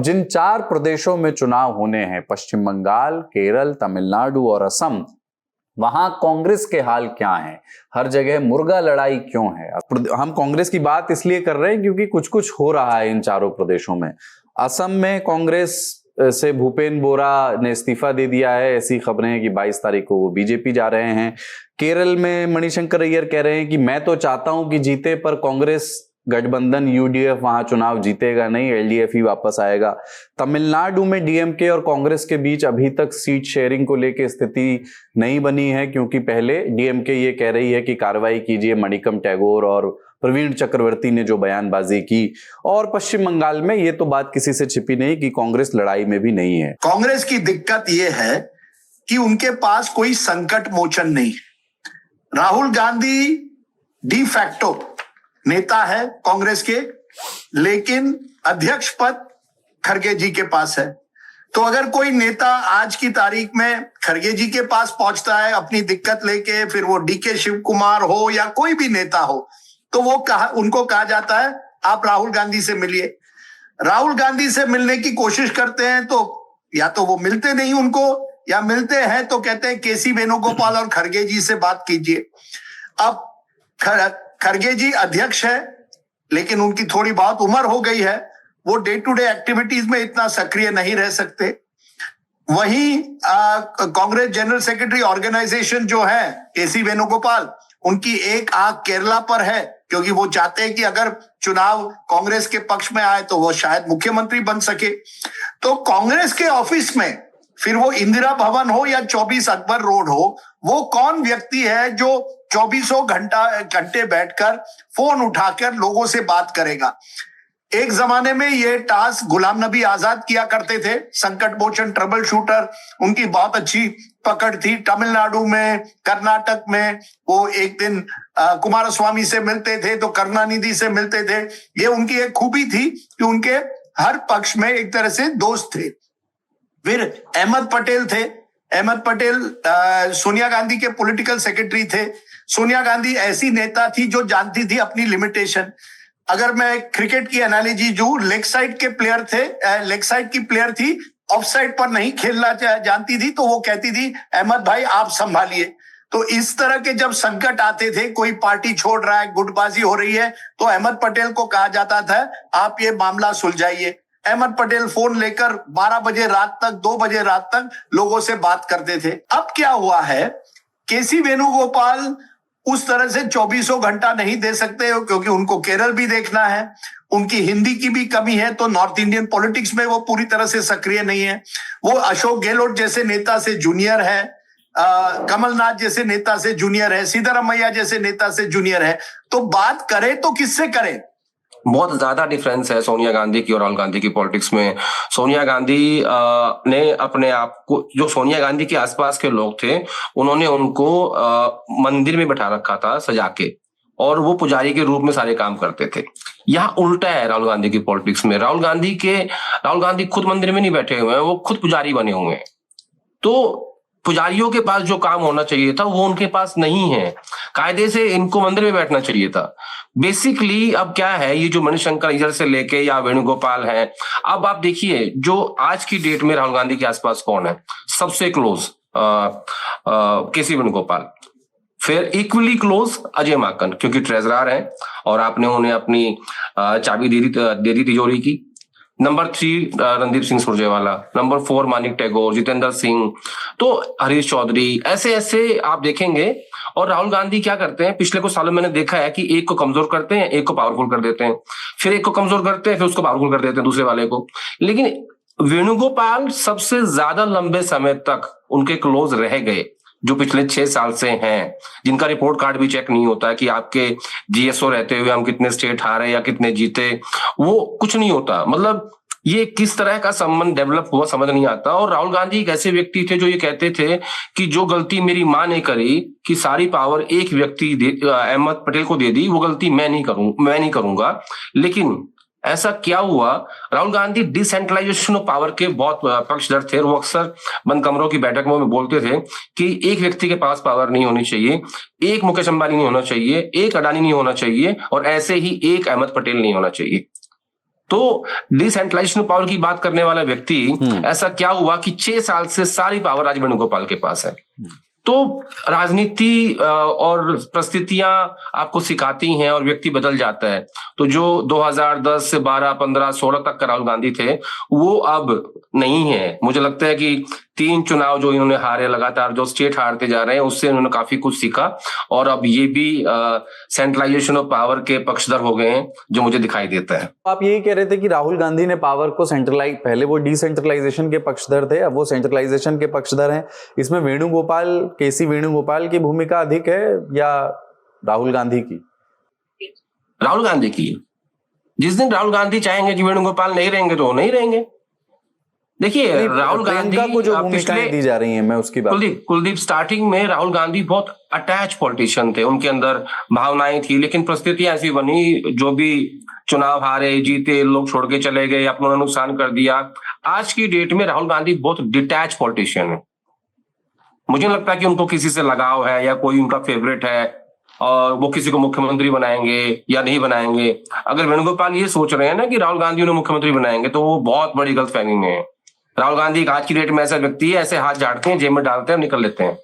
जिन 4 प्रदेशों में चुनाव होने हैं, पश्चिम बंगाल, केरल, तमिलनाडु और असम, वहां कांग्रेस के हाल क्या हैं? हर जगह मुर्गा लड़ाई क्यों है? हम कांग्रेस की बात इसलिए कर रहे हैं क्योंकि कुछ कुछ हो रहा है इन चारों प्रदेशों में। असम में कांग्रेस से भूपेन बोरा ने इस्तीफा दे दिया है, ऐसी खबरें हैं कि 22 तारीख को वो बीजेपी जा रहे हैं। केरल में मणिशंकर अय्यर कह रहे हैं कि मैं तो चाहता हूं कि जीते, पर कांग्रेस गठबंधन यूडीएफ वहां चुनाव जीतेगा नहीं, एलडीएफ ही वापस आएगा। तमिलनाडु में डीएमके और कांग्रेस के बीच अभी तक सीट शेयरिंग को लेकर स्थिति नहीं बनी है, क्योंकि पहले डीएमके ये कह रही है कि कार्रवाई कीजिए, मणिकम टैगोर और प्रवीण चक्रवर्ती ने जो बयानबाजी की। और पश्चिम बंगाल में ये तो बात किसी से छिपी नहीं कि कांग्रेस लड़ाई में भी नहीं है। कांग्रेस की दिक्कत ये है कि उनके पास कोई संकट मोचन नहीं। राहुल गांधी डी फैक्टो नेता है कांग्रेस के, लेकिन अध्यक्ष पद खड़गे जी के पास है। तो अगर कोई नेता आज की तारीख में खड़गे जी के पास पहुंचता है अपनी दिक्कत लेके, फिर वो डीके शिव कुमार हो या कोई भी नेता हो, तो वो उनको कहा जाता है आप राहुल गांधी से मिलिए। राहुल गांधी से मिलने की कोशिश करते हैं तो या तो वो मिलते नहीं उनको, या मिलते हैं तो कहते हैं केसी वेणुगोपाल और खड़गे जी से बात कीजिए। अब खड़गे जी अध्यक्ष है, लेकिन उनकी थोड़ी बहुत उम्र हो गई है, वो डे टू डे एक्टिविटीज में इतना सक्रिय नहीं रह सकते। वहीं कांग्रेस जनरल सेक्रेटरी ऑर्गेनाइजेशन जो है केसी वेणुगोपाल, उनकी एक आंख केरला पर है, क्योंकि वो चाहते हैं कि अगर चुनाव कांग्रेस के पक्ष में आए तो वो शायद मुख्यमंत्री बन सके। तो कांग्रेस के ऑफिस में, फिर वो इंदिरा भवन हो या 24 अकबर रोड हो, वो कौन व्यक्ति है जो 24 घंटे बैठकर फोन उठाकर लोगों से बात करेगा? एक जमाने में ये टास्क गुलाम नबी आजाद किया करते थे, संकट मोचन ट्रबल शूटर, उनकी बहुत अच्छी पकड़ थी। तमिलनाडु में, कर्नाटक में वो एक दिन कुमारस्वामी से मिलते थे तो करुणानिधि से मिलते थे। ये उनकी एक खूबी थी कि उनके हर पक्ष में एक तरह से दोस्त थे। फिर अहमद पटेल थे। अहमद पटेल सोनिया गांधी के पॉलिटिकल सेक्रेटरी थे। सोनिया गांधी ऐसी नेता थी जो जानती थी अपनी लिमिटेशन। अगर मैं क्रिकेट की एनालॉजी दूं, लेग साइड के प्लेयर थे, लेग साइड की प्लेयर थी, ऑफ साइड पर नहीं खेलना जानती थी, तो वो कहती थी अहमद भाई आप संभालिए। तो इस तरह के जब संकट आते थे, कोई पार्टी छोड़ रहा है, गुटबाजी हो रही है, तो अहमद पटेल को कहा जाता था आप ये मामला सुलझाइए। अहमद पटेल फोन लेकर 12 बजे रात तक, 2 बजे रात तक लोगों से बात करते थे। अब क्या हुआ है, केसी वेणुगोपाल उस तरह से 24 घंटा नहीं दे सकते, क्योंकि उनको केरल भी देखना है, उनकी हिंदी की भी कमी है, तो नॉर्थ इंडियन पॉलिटिक्स में वो पूरी तरह से सक्रिय नहीं है। वो अशोक गहलोत जैसे नेता से जूनियर है, कमलनाथ जैसे नेता से जूनियर है, सिद्धरामैया जैसे नेता से जूनियर है। तो बात करे तो किससे करे? बहुत ज्यादा डिफरेंस है सोनिया गांधी की और राहुल गांधी की पॉलिटिक्स में। सोनिया गांधी ने अपने आप को, जो सोनिया गांधी के आसपास के लोग थे, उन्होंने उनको मंदिर में बैठा रखा था सजा के, और वो पुजारी के रूप में सारे काम करते थे। यहाँ उल्टा है राहुल गांधी की पॉलिटिक्स में। राहुल गांधी खुद मंदिर में नहीं बैठे हुए हैं, वो खुद पुजारी बने हुए हैं। तो पुजारियों के पास जो काम होना चाहिए था वो उनके पास नहीं है। कायदे से इनको मंदिर में बैठना चाहिए था। बेसिकली अब क्या है, ये जो मणिशंकर अय्यर से लेके या वेणुगोपाल है, अब आप देखिए जो आज की डेट में राहुल गांधी के आसपास कौन है सबसे क्लोज, केसी वेणुगोपाल। फिर इक्वली क्लोज अजय माकन, क्योंकि ट्रेजरर है और आपने उन्हें अपनी चाबी दे दी तिजोरी की। नंबर 3 रणदीप सिंह सुरजेवाला, नंबर 4 मानिक टैगोर, जितेंद्र सिंह, तो हरीश चौधरी, ऐसे ऐसे आप देखेंगे। और राहुल गांधी क्या करते हैं, पिछले कुछ सालों में मैंने देखा है कि एक को कमजोर करते हैं, एक को पावरफुल कर देते हैं, फिर एक को कमजोर करते हैं, फिर उसको पावरफुल कर देते हैं दूसरे वाले को। लेकिन वेणुगोपाल सबसे ज्यादा लंबे समय तक उनके क्लोज रह गए, जो पिछले 6 साल से हैं, जिनका रिपोर्ट कार्ड भी चेक नहीं होता है कि आपके जीएसओ रहते हुए हम कितने स्टेट हारे या कितने जीते, वो कुछ नहीं होता। मतलब ये किस तरह का संबंध डेवलप हुआ समझ नहीं आता। और राहुल गांधी एक ऐसे व्यक्ति थे जो ये कहते थे कि जो गलती मेरी मां ने करी कि सारी पावर एक व्यक्ति अहमद पटेल को दे दी, वो गलती मैं नहीं करूंगा। लेकिन ऐसा क्या हुआ, Rahul Gandhi decentralisation of power के बहुत पक्षधर थे। वो अक्सर बंद कमरों की बैठक में बोलते थे कि एक व्यक्ति के पास पावर नहीं होनी चाहिए, एक मुकेश अंबानी नहीं होना चाहिए, एक अडानी नहीं होना चाहिए, और ऐसे ही एक अहमद पटेल नहीं होना चाहिए। तो डिसेंट्रलाइजेशन पावर की बात करने वाला व्यक्ति, ऐसा क्या हुआ कि 6 साल से सारी पावर आज वेणुगोपाल के पास है। तो राजनीति और परिस्थितियां आपको सिखाती हैं और व्यक्ति बदल जाता है। तो जो 2010 से 12, 15, 16 तक का राहुल गांधी थे वो अब नहीं है। मुझे लगता है कि 3 चुनाव जो इन्होंने हारे लगातार, जो स्टेट हारते जा रहे हैं, उससे इन्होंने काफी कुछ सीखा और अब ये भी सेंट्रलाइजेशन ऑफ पावर के पक्षधर हो गए हैं, जो मुझे दिखाई देता है। आप यही कह रहे थे कि राहुल गांधी ने पावर को सेंट्रलाइज, पहले वो डिसेंट्रलाइजेशन के पक्षधर थे, अब वो सेंट्रलाइजेशन के पक्षधर हैं। इसमें वेणुगोपाल, केसी वेणुगोपाल की भूमिका अधिक है या राहुल गांधी की? राहुल गांधी की। जिस दिन राहुल गांधी चाहेंगे कि वेणुगोपाल नहीं रहेंगे तो वो नहीं रहेंगे। देखिए, राहुल गांधी को जो भूमिकाएं दी जा रही हैं, मैं उसकी बात, कुलदीप स्टार्टिंग में राहुल गांधी बहुत अटैच पॉलिटिशियन थे, उनके अंदर भावनाएं थी, लेकिन परिस्थितियां ऐसी बनी, जो भी चुनाव हारे जीते, लोग छोड़ के चले गए, अपना नुकसान कर दिया। आज की डेट में राहुल गांधी बहुत डिटैच पॉलिटिशियन है। मुझे लगता है कि उनको किसी से लगाव है या कोई उनका फेवरेट है और वो किसी को मुख्यमंत्री बनाएंगे या नहीं बनाएंगे। अगर वेणुगोपाल ये सोच रहे हैं ना कि राहुल गांधी उन्हें मुख्यमंत्री बनाएंगे, तो वो बहुत बड़ी गलतफहमी में है। राहुल गांधी आज की डेट में ऐसा व्यक्ति है, ऐसे हाथ झाड़ते हैं, जेब में डालते हैं, निकल लेते हैं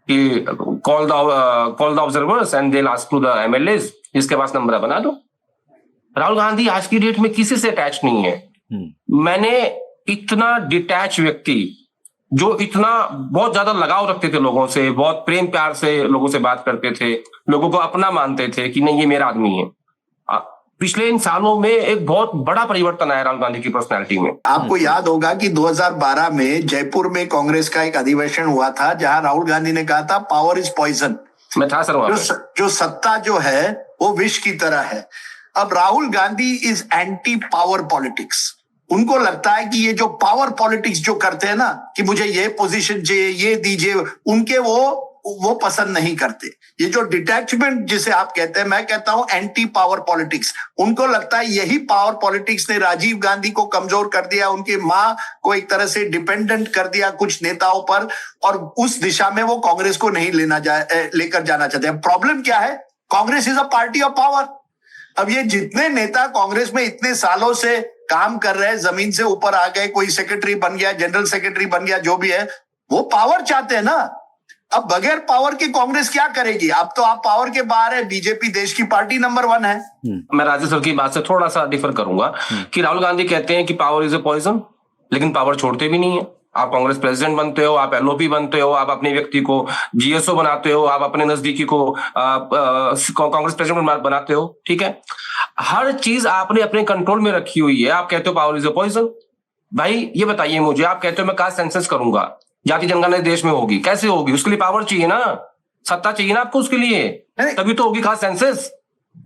कि call the observers and they will ask to the MLAs, जिसके पास नंबर बना दो। राहुल गांधी आज की डेट में किसी से अटैच नहीं है। मैंने इतना डिटैच व्यक्ति, जो इतना बहुत ज्यादा लगाव रखते थे लोगों से, बहुत प्रेम प्यार से लोगों से बात करते थे, लोगों को अपना मानते थे कि नहीं ये मेरा आदमी है, पिछले इन सालों में एक बहुत बड़ा परिवर्तन आया राहुल गांधी की पर्सनैलिटी में। आपको याद होगा कि 2012 में जयपुर में कांग्रेस का एक अधिवेशन हुआ था, जहां राहुल गांधी ने कहा था पावर इज पॉइजन। मैं था सर वहां पे। जो सत्ता जो है वो विष की तरह है। अब Rahul Gandhi is anti power politics. उनको लगता है कि ये जो पावर पॉलिटिक्स जो करते हैं ना, कि मुझे ये पोजीशन चाहिए, ये दीजिए, उनके वो पसंद नहीं करते। ये जो डिटैचमेंट जिसे आप कहते हैं, मैं कहता हूं एंटी पावर पॉलिटिक्स। उनको लगता है यही पावर पॉलिटिक्स ने राजीव गांधी को कमजोर कर दिया, उनकी मां को एक तरह से डिपेंडेंट कर दिया कुछ नेताओं पर, और उस दिशा में वो कांग्रेस को नहीं लेकर जाना चाहते हैं। प्रॉब्लम क्या है? Congress is a party of power. अब ये जितने नेता कांग्रेस में इतने सालों से काम कर रहे हैं, जमीन से ऊपर आ गए, कोई सेक्रेटरी बन गया, जनरल सेक्रेटरी बन गया, जो भी है, वो पावर चाहते हैं ना। अब बगैर पावर के कांग्रेस क्या करेगी? अब तो आप पावर के बाहर है। बीजेपी देश की पार्टी नंबर 1 है। मैं राजेश सर की बात से थोड़ा सा डिफर करूंगा कि राहुल गांधी कहते हैं कि पावर इज ए पॉइजन, लेकिन पावर छोड़ते भी नहीं है। आप कांग्रेस प्रेसिडेंट बनते हो, आप एलओपी बनते हो, आप अपने व्यक्ति को जीएसओ बनाते हो, आप अपने नजदीकी को कांग्रेस प्रेसिडेंट बनाते हो, ठीक है। हर चीज आपने अपने कंट्रोल में रखी हुई है। आप कहते हो पावर इज ए पॉइजन। भाई ये बताइए मुझे, आप कहते हो मैं कास्ट सेंसस करूंगा, जाति जनगणना देश में होगी, कैसे होगी? उसके लिए पावर चाहिए ना, सत्ता चाहिए ना आपको उसके लिए, तभी तो होगी कास्ट सेंसस।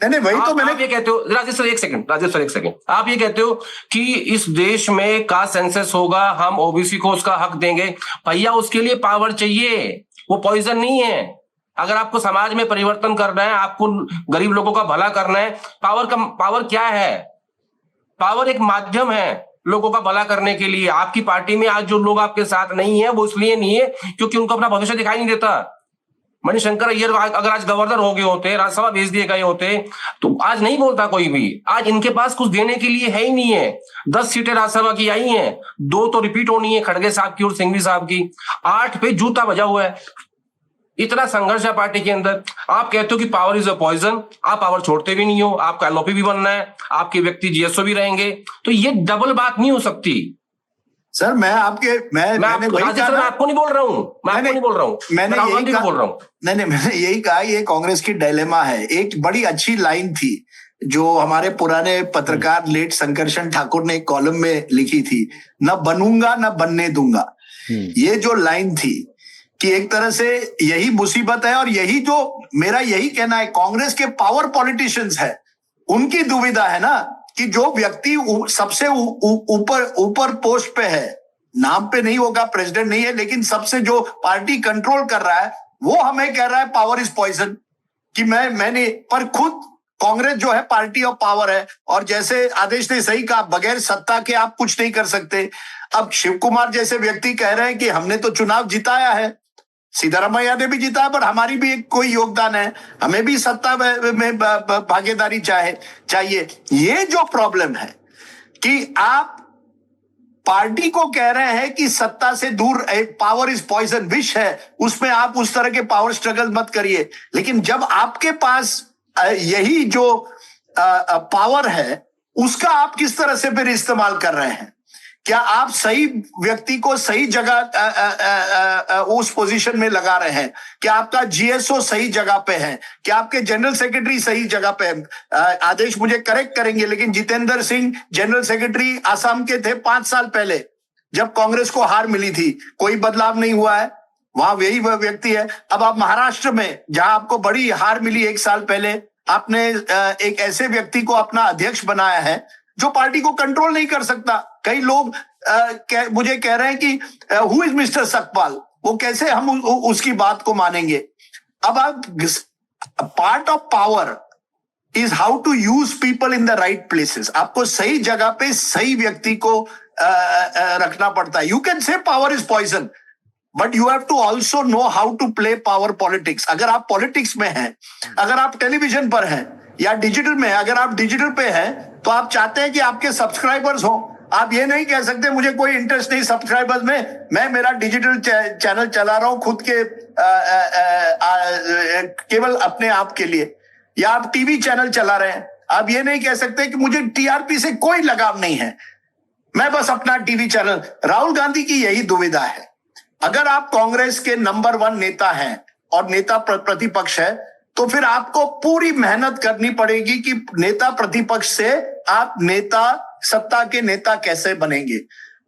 नहीं वही तो मैंने, आप ये कहते हो, राजेश सर एक सेकंड, आप ये कहते हो कि इस देश में कास्ट सेंसस होगा, हम ओबीसी को उसका हक देंगे। भैया उसके लिए पावर चाहिए, वो पॉइजन नहीं है। अगर आपको समाज में परिवर्तन करना है, आपको गरीब लोगों का भला करना है, पावर क्या है? पावर एक माध्यम है लोगों का भला करने के लिए। आपकी पार्टी में आज जो लोग आपके साथ नहीं है, वो इसलिए नहीं है क्योंकि उनको अपना भविष्य दिखाई नहीं देता। मणिशंकर अय्यर अगर आज गवर्नर हो गए होते, राज्यसभा भेज दिए गए होते, तो आज नहीं बोलता कोई भी। आज इनके पास कुछ देने के लिए है ही नहीं है। 10 सीटें राज्यसभा की आई हैं, 2 तो रिपीट होनी है, खड़गे साहब की और सिंघवी साहब की। 8 पे जूता बजा हुआ है। इतना संघर्ष है पार्टी के अंदर। आप कहते हो कि पावर इज अ पॉइजन, आप पावर छोड़ते भी नहीं हो, आपका एलओपी भी बनना है, आपके व्यक्ति जीएसओ भी रहेंगे, तो ये डबल बात नहीं हो सकती। सर मैं आपको नहीं बोल रहा हूँ, मैंने यही कहा, ये कांग्रेस की डायलेमा है। एक बड़ी अच्छी लाइन थी जो हमारे पुराने पत्रकार लेट शंकरशन ठाकुर ने एक कॉलम में लिखी थी, न बनूंगा न बनने दूंगा। ये जो लाइन थी कि एक तरह से यही मुसीबत है, और यही जो मेरा यही कहना है, कांग्रेस के पावर पॉलिटिशियंस है, उनकी दुविधा है ना, कि जो व्यक्ति सबसे ऊपर पोस्ट पे है, नाम पे नहीं होगा, प्रेसिडेंट नहीं है, लेकिन सबसे जो पार्टी कंट्रोल कर रहा है, वो हमें कह रहा है पावर इज पॉइजन। कि मैंने पर खुद कांग्रेस जो है पार्टी ऑफ पावर है, और जैसे आदेश ने सही कहा, बगैर सत्ता के आप कुछ नहीं कर सकते। अब शिव कुमार जैसे व्यक्ति कह रहे हैं कि हमने तो चुनाव जिताया है, सिद्धारमैया ने भी जीता है, पर हमारी भी एक कोई योगदान है, हमें भी सत्ता में भागीदारी चाहिए। ये जो प्रॉब्लम है, कि आप पार्टी को कह रहे हैं कि सत्ता से दूर, पावर इज पॉइजन, विष है, उसमें आप उस तरह के पावर स्ट्रगल मत करिए। लेकिन जब आपके पास यही जो पावर है उसका आप किस तरह से फिर इस्तेमाल कर रहे हैं? क्या आप सही व्यक्ति को सही जगह उस पोजीशन में लगा रहे हैं? क्या आपका जीएसओ सही जगह पे है? क्या आपके जनरल सेक्रेटरी सही जगह पे है? आदेश मुझे करेक्ट करेंगे, लेकिन जितेंद्र सिंह जनरल सेक्रेटरी आसाम के थे 5 साल पहले, जब कांग्रेस को हार मिली थी। कोई बदलाव नहीं हुआ है, वहां वही वह व्यक्ति है। अब आप महाराष्ट्र में, जहां आपको बड़ी हार मिली 1 साल पहले, आपने एक ऐसे व्यक्ति को अपना अध्यक्ष बनाया है जो पार्टी को कंट्रोल नहीं कर सकता। कई लोग मुझे कह रहे हैं कि हु इज मिस्टर सकपाल, वो कैसे हम उसकी बात को मानेंगे? अब आप, part of power is how to use people in the right places. आपको सही जगह पे सही व्यक्ति को रखना पड़ता है। You can say power is poison, but you have to also know how to play power politics. अगर आप पॉलिटिक्स में हैं, अगर आप टेलीविजन पर हैं या डिजिटल में, अगर आप डिजिटल पे हैं तो आप चाहते हैं कि आपके सब्सक्राइबर्स हो। आप ये नहीं कह सकते मुझे कोई इंटरेस्ट नहीं सब्सक्राइबर्स में, मैं मेरा डिजिटल चैनल चला रहा हूं खुद के केवल अपने आप के लिए, या आप टीवी चैनल चला रहे हैं। आप ये नहीं कह सकते कि मुझे टीआरपी से कोई लगाव नहीं है, मैं बस अपना टीवी चैनल। राहुल गांधी की यही दुविधा है। अगर आप कांग्रेस के नंबर 1 नेता हैं और नेता प्रतिपक्ष है, तो फिर आपको पूरी मेहनत करनी पड़ेगी कि नेता प्रतिपक्ष से आप नेता, सत्ता के नेता कैसे बनेंगे।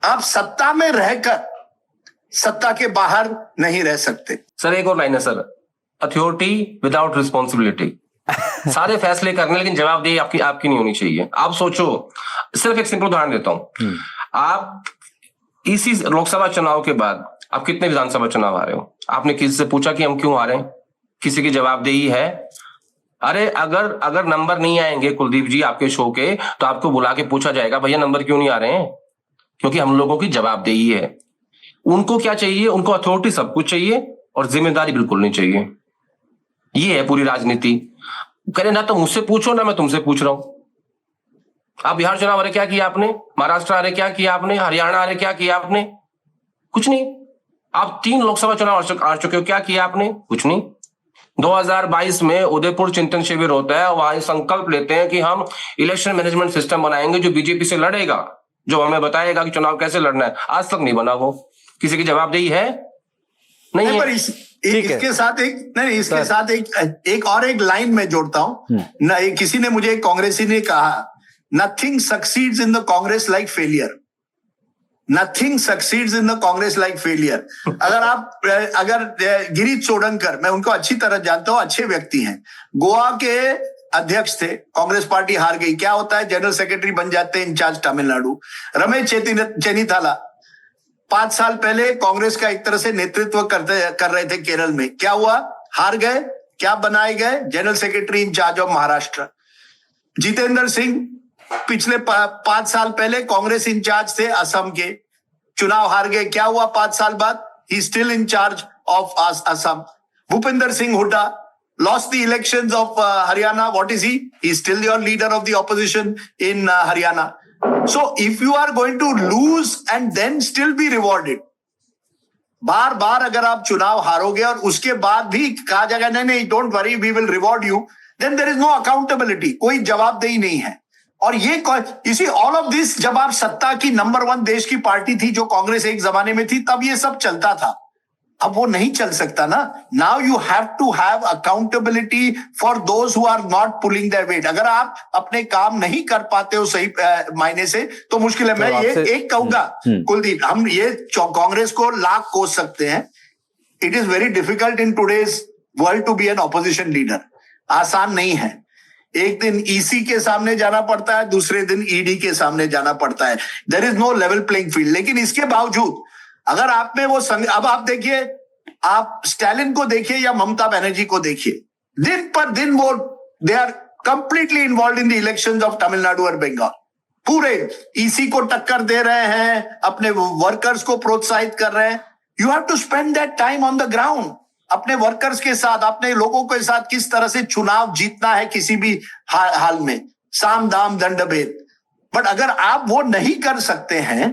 आप सत्ता में रहकर सत्ता के बाहर नहीं रह सकते। सर एक और लाइन है सर, अथॉरिटी विदाउट रिस्पॉन्सिबिलिटी। सारे फैसले करने, लेकिन जवाबदेही आपकी नहीं होनी चाहिए। आप सोचो, सिर्फ एक सिंपल उदाहरण देता हूं। आप इसी लोकसभा चुनाव के बाद आप कितने विधानसभा चुनाव आ रहे हो? आपने किसी से पूछा कि हम क्यों आ रहे हैं? किसी की जवाबदेही है? अरे अगर नंबर नहीं आएंगे कुलदीप जी आपके शो के, तो आपको बुला के पूछा जाएगा भैया नंबर क्यों नहीं आ रहे हैं? क्योंकि हम लोगों की जवाबदेही है। उनको क्या चाहिए? उनको अथॉरिटी सब कुछ चाहिए और जिम्मेदारी बिल्कुल नहीं चाहिए। ये है पूरी राजनीति। करें ना तो मुझसे पूछो, ना मैं तुमसे पूछ रहा हूं। आप बिहार चुनाव आ रहे क्या किया आपने? महाराष्ट्र आ रहे क्या किया आपने? हरियाणा आ रहे क्या किया आपने? कुछ नहीं। आप 3 लोकसभा चुनाव आ चुके हो, क्या किया आपने? कुछ नहीं। 2022 में उदयपुर चिंतन शिविर होता है, वहां संकल्प लेते हैं कि हम इलेक्शन मैनेजमेंट सिस्टम बनाएंगे जो बीजेपी से लड़ेगा, जो हमें बताएगा कि चुनाव कैसे लड़ना है। आज तक नहीं बना वो। किसी की जवाबदेही है? नहीं है। पर इसके साथ एक लाइन में जोड़ता हूं ना। किसी ने मुझे, कांग्रेसी ने कहा, nothing succeeds in the Congress like failure. Nothing succeeds in the Congress like failure. अगर गिरीश चोडंकर, मैं उनको अच्छी तरह जानता हूं, अच्छे व्यक्ति हैं, गोवा के अध्यक्ष थे, कांग्रेस पार्टी हार गई, क्या होता है? जनरल सेक्रेटरी बन जाते हैं इंचार्ज तमिलनाडु। रमेश चेन्नीथाला 5 साल पहले कांग्रेस का एक तरह से नेतृत्व कर रहे थे केरल में, क्या हुआ? हार गए। क्या बनाए गए? General secretary in charge of Maharashtra. Jitendra Singh पिछले 5 साल पहले कांग्रेस इंचार्ज थे असम के, चुनाव हार गए, क्या हुआ? 5 साल बाद he still in charge of Assam. Bhupinder Singh Hooda lost the elections of Haryana. What is he? He's still your leader of the opposition in Haryana. So if you are going to lose and then still be rewarded, बार बार अगर आप चुनाव हारोगे और उसके बाद भी कहा जाएगा नहीं, don't worry, we will reward you, then there is no accountability, कोई जवाबदेही नहीं है। और ये इसी ऑल ऑफ दिस, जब आप सत्ता की नंबर 1 देश की पार्टी थी जो कांग्रेस एक जमाने में थी, तब ये सब चलता था। अब वो नहीं चल सकता ना। Now you have to have accountability for those who are not pulling their weight. अगर आप अपने काम नहीं कर पाते हो सही मायने से, तो मुश्किल है। मैं ये एक कहूंगा कुलदीप, हम ये कांग्रेस को लाख कोस सकते हैं, it is very difficult in today's world to be an opposition leader. आसान नहीं है। एक दिन ईसी के सामने जाना पड़ता है, दूसरे दिन ईडी के सामने जाना पड़ता है। There is no level playing field. लेकिन इसके बावजूद अगर आप में वो अब आप देखिए, आप स्टालिन को देखिए या ममता बनर्जी को देखिए, दिन पर दिन वो they are completely involve in the elections of Tamil Nadu और बंगाल। पूरे ईसी को टक्कर दे रहे हैं, अपने वर्कर्स को प्रोत्साहित कर रहे हैं। You have to spend that time on the ground, अपने वर्कर्स के साथ, अपने लोगों के साथ किस तरह से चुनाव जीतना है किसी भी हाल में, साम दाम दंड भेद। बट अगर आप वो नहीं कर सकते हैं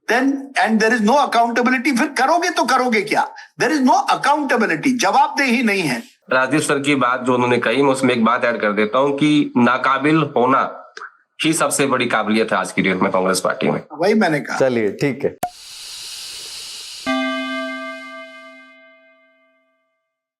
then and there is no accountability, फिर करोगे तो करोगे क्या? देयर इज नो अकाउंटेबिलिटी, जवाबदेही नहीं है। राजदीप सर की बात जो उन्होंने कही, मैं उसमें एक बात ऐड कर देता हूं कि नाकाबिल होना ही सबसे बड़ी काबिलियत है आज की डेट में कांग्रेस पार्टी में। वही मैंने कहा। चलिए ठीक है।